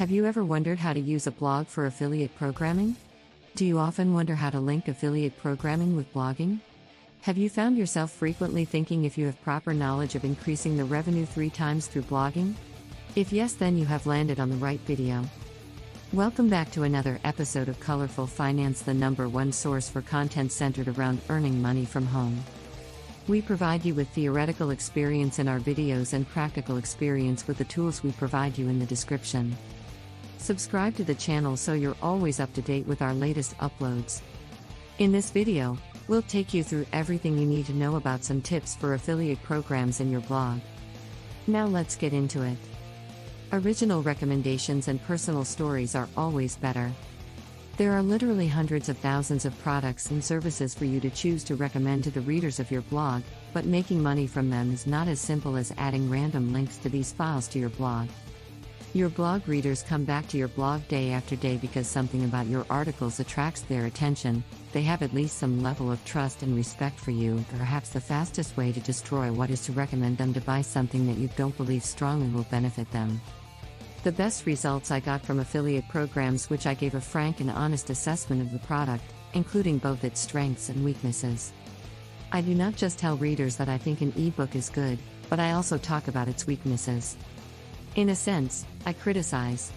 Have you ever wondered how to use a blog for affiliate programming? Do you often wonder how to link affiliate programming with blogging? Have you found yourself frequently thinking if you have proper knowledge of increasing the revenue 3 times through blogging? If yes, then you have landed on the right video. Welcome back to another episode of Colorful Finance, the #1 source for content centered around earning money from home. We provide you with theoretical experience in our videos and practical experience with the tools we provide you in the description. Subscribe to the channel so you're always up to date with our latest uploads. In this video, we'll take you through everything you need to know about some tips for affiliate programs in your blog. Now let's get into it. Original recommendations and personal stories are always better. There are literally hundreds of thousands of products and services for you to choose to recommend to the readers of your blog, but making money from them is not as simple as adding random links to these files to your blog. Your blog readers come back to your blog day after day because something about your articles attracts their attention. They have at least some level of trust and respect for you. Perhaps the fastest way to destroy what is to recommend them to buy something that you don't believe strongly will benefit them. The best results I got from affiliate programs, which I gave a frank and honest assessment of the product, including both its strengths and weaknesses. I do not just tell readers that I think an ebook is good, but I also talk about its weaknesses. In a sense, I criticize.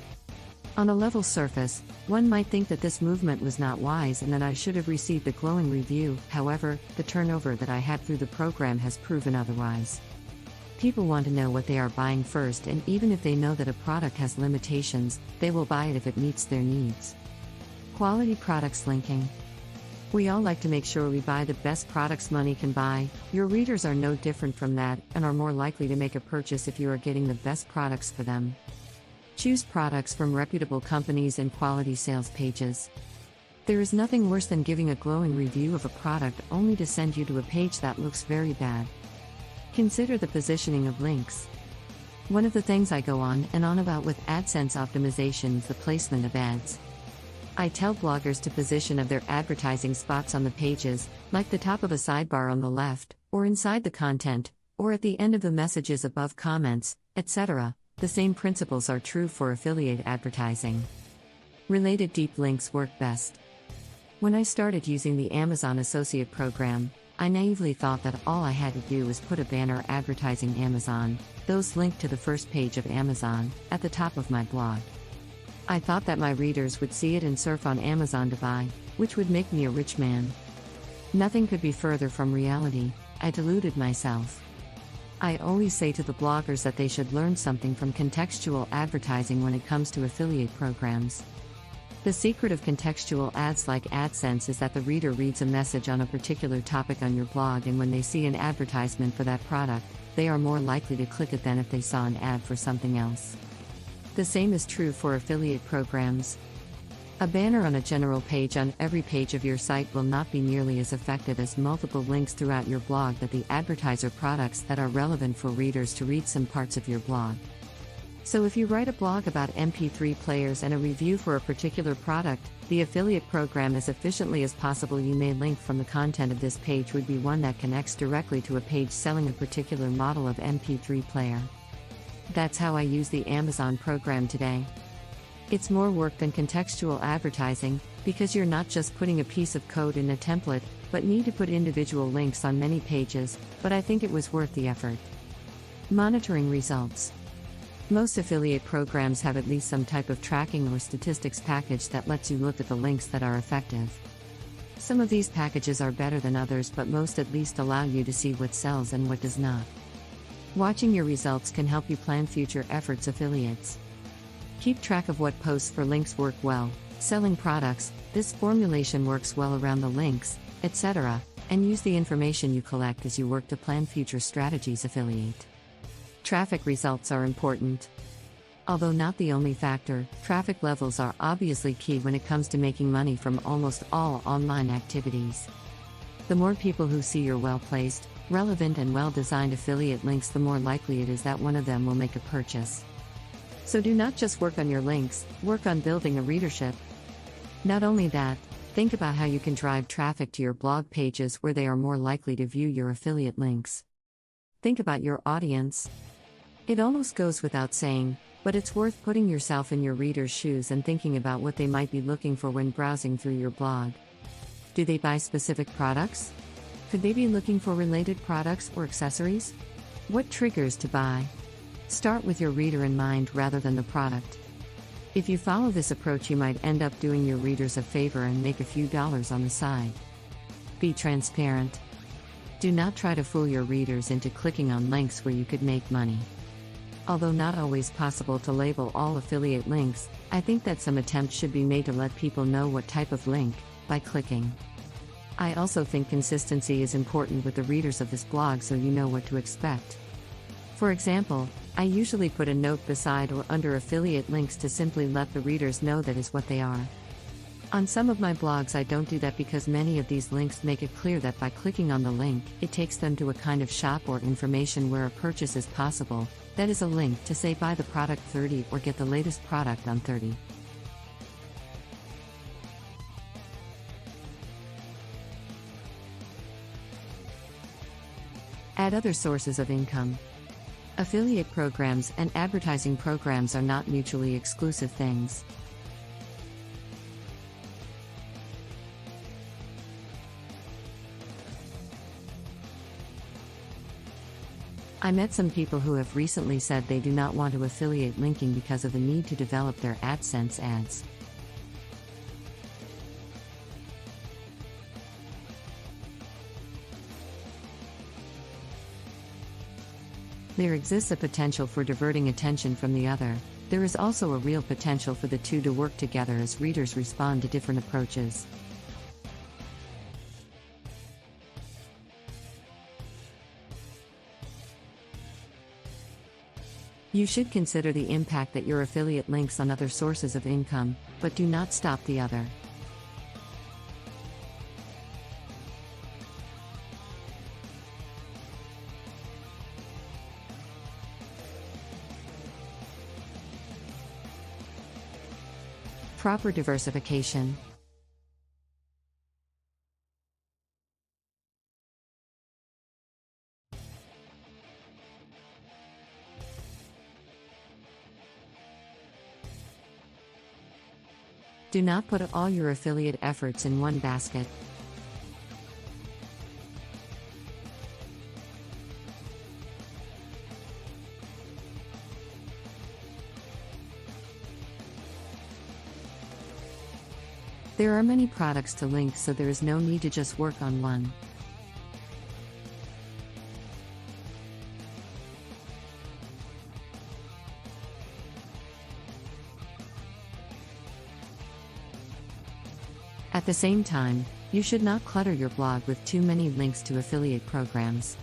On a level surface, one might think that this movement was not wise and that I should have received a glowing review. However, the turnover that I had through the program has proven otherwise. People want to know what they are buying first, and even if they know that a product has limitations, they will buy it if it meets their needs. Quality products linking. We all like to make sure we buy the best products money can buy. Your readers are no different from that, and are more likely to make a purchase if you are getting the best products for them. Choose products from reputable companies and quality sales pages. There is nothing worse than giving a glowing review of a product only to send you to a page that looks very bad. Consider the positioning of links. One of the things I go on and on about with AdSense optimization is the placement of ads. I tell bloggers to position of their advertising spots on the pages, like the top of a sidebar on the left, or inside the content, or at the end of the messages above comments, etc. The same principles are true for affiliate advertising. Related deep links work best. When I started using the Amazon Associate Program, I naively thought that all I had to do was put a banner advertising Amazon, those linked to the first page of Amazon, at the top of my blog. I thought that my readers would see it and surf on Amazon to buy, which would make me a rich man. Nothing could be further from reality. I deluded myself. I always say to the bloggers that they should learn something from contextual advertising when it comes to affiliate programs. The secret of contextual ads like AdSense is that the reader reads a message on a particular topic on your blog, and when they see an advertisement for that product, they are more likely to click it than if they saw an ad for something else. The same is true for affiliate programs. A banner on a general page on every page of your site will not be nearly as effective as multiple links throughout your blog that the advertiser products that are relevant for readers to read some parts of your blog. So if you write a blog about MP3 players and a review for a particular product, the affiliate program as efficiently as possible you may link from the content of this page would be one that connects directly to a page selling a particular model of MP3 player. That's how I use the Amazon program today. It's more work than contextual advertising, because you're not just putting a piece of code in a template, but need to put individual links on many pages, but I think it was worth the effort. Monitoring results. Most affiliate programs have at least some type of tracking or statistics package that lets you look at the links that are effective. Some of these packages are better than others, but most at least allow you to see what sells and what does not. Watching your results can help you plan future efforts. Affiliates. Keep track of what posts for links work well. Selling products, this formulation works well around the links, etc., and use the information you collect as you work to plan future strategies. Affiliate traffic results are important. Although not the only factor, traffic levels are obviously key when it comes to making money from almost all online activities. The more people who see your well-placed, relevant and well-designed affiliate links, the more likely it is that one of them will make a purchase. So do not just work on your links, work on building a readership. Not only that, think about how you can drive traffic to your blog pages where they are more likely to view your affiliate links. Think about your audience. It almost goes without saying, But it's worth putting yourself in your reader's shoes and thinking about what they might be looking for when browsing through your blog. Do they buy specific products? Could they be looking for related products or accessories? What triggers to buy? Start with your reader in mind rather than the product. If you follow this approach, you might end up doing your readers a favor and make a few dollars on the side. Be transparent. Do not try to fool your readers into clicking on links where you could make money. Although not always possible to label all affiliate links, I think that some attempts should be made to let people know what type of link, by clicking. I also think consistency is important with the readers of this blog so you know what to expect. For example, I usually put a note beside or under affiliate links to simply let the readers know that is what they are. On some of my blogs I don't do that because many of these links make it clear that by clicking on the link, it takes them to a kind of shop or information where a purchase is possible. That is a link to say buy the product 30 or get the latest product on 30. Add other sources of income. Affiliate programs and advertising programs are not mutually exclusive things. I met some people who have recently said they do not want to affiliate linking because of the need to develop their AdSense ads. There exists a potential for diverting attention from the other. There is also a real potential for the two to work together as readers respond to different approaches. You should consider the impact that your affiliate links on other sources of income, but do not stop the other. Proper diversification. Do not put all your affiliate efforts in one basket. There are many products to link, so there is no need to just work on one. At the same time, you should not clutter your blog with too many links to affiliate programs.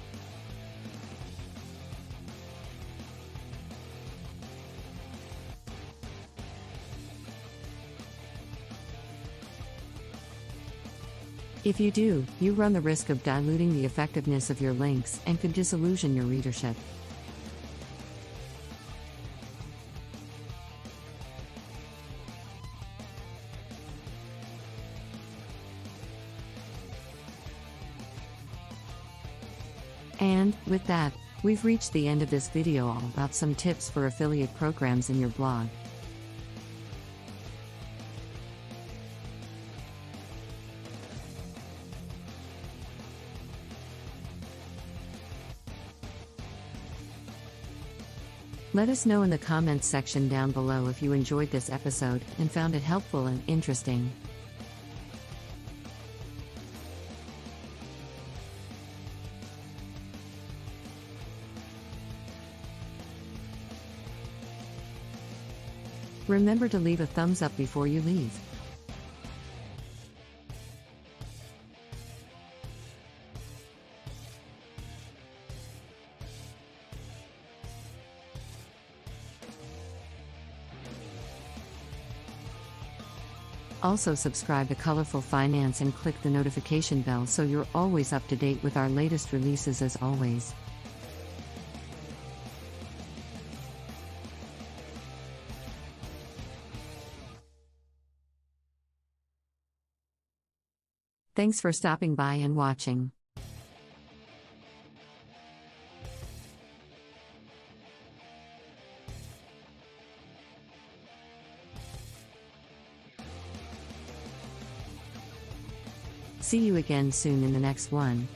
If you do, you run the risk of diluting the effectiveness of your links and could disillusion your readership. And, with that, we've reached the end of this video all about some tips for affiliate programs in your blog. Let us know in the comments section down below if you enjoyed this episode and found it helpful and interesting. Remember to leave a thumbs up before you leave. Also subscribe to Colorful Finance and click the notification bell so you're always up to date with our latest releases as always. Thanks for stopping by and watching. See you again soon in the next one.